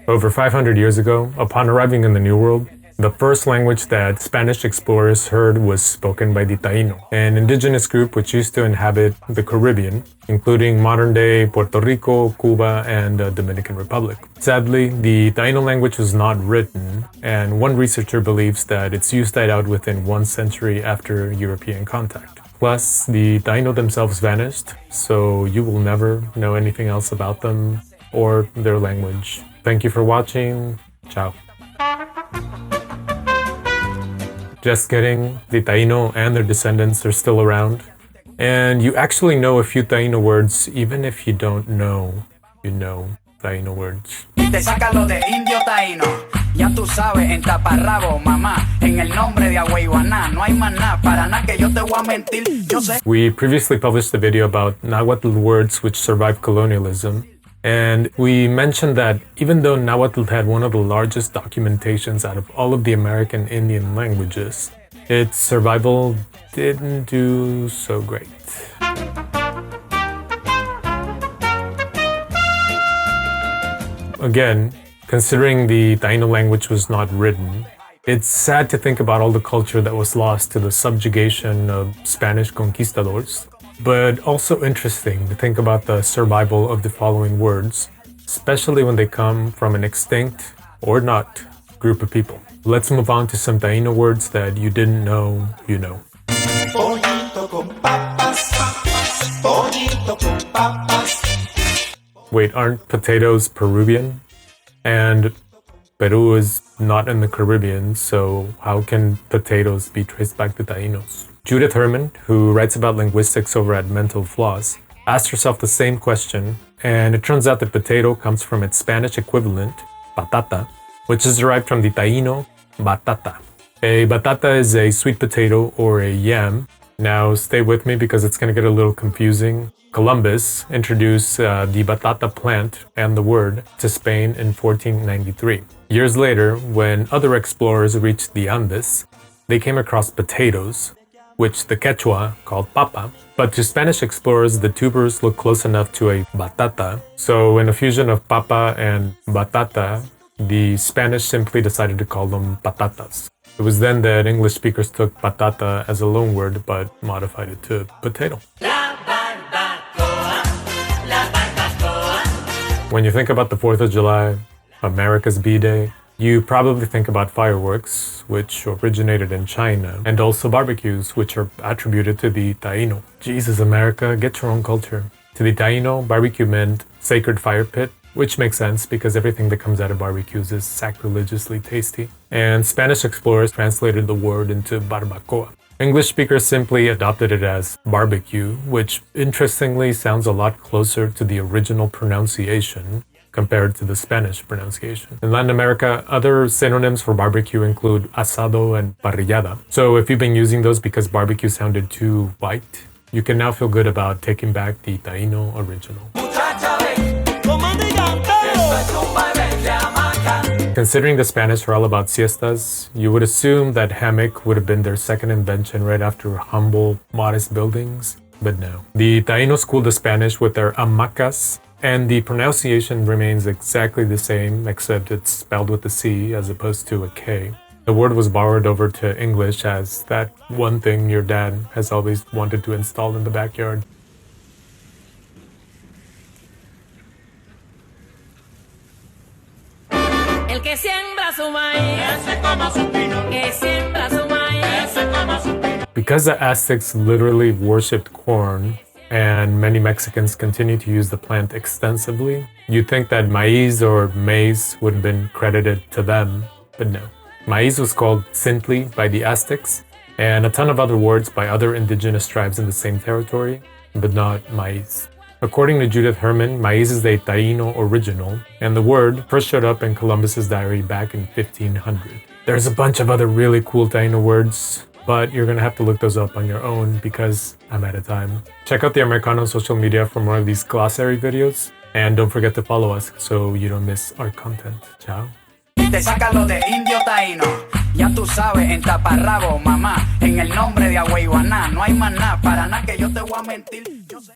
Over 500 years ago, upon arriving in the New World, the first language that Spanish explorers heard was spoken by the Taíno, an indigenous group which used to inhabit the Caribbean, including modern-day Puerto Rico, Cuba, and the Dominican Republic. Sadly, the Taíno language was not written, and one researcher believes that its use died out within 1 century after European contact. Plus, the Taíno themselves vanished, so you will never know anything else about them or their language. Thank you for watching. Ciao. Just kidding, the Taíno and their descendants are still around. And you actually know a few Taíno words, even if you don't know, you know Taíno words. Te saca lo de indio taíno, ya tú sabes, en taparrabo, mamá, en el nombre de Agüeyuaná, no hay más nada, para nada que yo te voy a mentir, yo sé. We previously published a video about Nahuatl words which survived colonialism. And we mentioned that even though Nahuatl had one of the largest documentations out of all of the American Indian languages, its survival didn't do so great. Again, considering the Taíno language was not written, it's sad to think about all the culture that was lost to the subjugation of Spanish conquistadors. But also interesting to think about the survival of the following words, especially when they come from an extinct, or not, group of people. Let's move on to some Taíno words that you didn't know you know. Pollito con papas, pollito con papas. Wait, aren't potatoes Peruvian? And Peru is not in the Caribbean, so how can potatoes be traced back to Taínos? Judith Herman, who writes about linguistics over at Mental Floss, asked herself the same question, and it turns out that potato comes from its Spanish equivalent, batata, which is derived from the Taíno batata. A batata is a sweet potato or a yam. Now stay with me because it's going to get a little confusing. Columbus introduced the batata plant and the word to Spain in 1493. Years later, when other explorers reached the Andes, they came across potatoes, which the Quechua called papa, but to Spanish explorers, the tubers look close enough to a batata. So in a fusion of papa and batata, the Spanish simply decided to call them patatas. It was then that English speakers took patata as a loan word, but modified it to potato. La barbacoa, la barbacoa. When you think about the 4th of July, America's B-Day, you probably think about fireworks, which originated in China, and also barbecues, which are attributed to the Taíno. Jesus, America, get your own culture. To the Taíno, barbecue meant sacred fire pit, which makes sense because everything that comes out of barbecues is sacrilegiously tasty. And Spanish explorers translated the word into barbacoa. English speakers simply adopted it as barbecue, which interestingly sounds a lot closer to the original pronunciation compared to the Spanish pronunciation. In Latin America, other synonyms for barbecue include asado and parrillada. So if you've been using those because barbecue sounded too white, you can now feel good about taking back the Taíno original. Considering the Spanish are all about siestas, you would assume that hammock would have been their second invention right after humble, modest buildings, but no. The Taíno schooled the Spanish with their hamacas, and the pronunciation remains exactly the same, except it's spelled with a C as opposed to a K. The word was borrowed over to English as that one thing your dad has always wanted to install in the backyard. El que siembra su maíz, ese como su pino. Que siembra su maíz, ese como su pino. Because the Aztecs literally worshipped corn, and many Mexicans continue to use the plant extensively, you'd think that maize or maize would have been credited to them, but no. Maize was called cintli by the Aztecs, and a ton of other words by other indigenous tribes in the same territory, but not maize. According to Judith Herman, maize is a Taíno original, and the word first showed up in Columbus's diary back in 1500. There's a bunch of other really cool Taíno words, but you're gonna have to look those up on your own because I'm out of time. Check out the Americano social media for more of these glossary videos, and don't forget to follow us so you don't miss our content. Ciao. Te saca lo de indio taíno, ya tú sabes, en taparrabo, mamá, en el nombre de Agüeyuaná, no hay más nada, para nada que yo te voy a mentir, yo sé.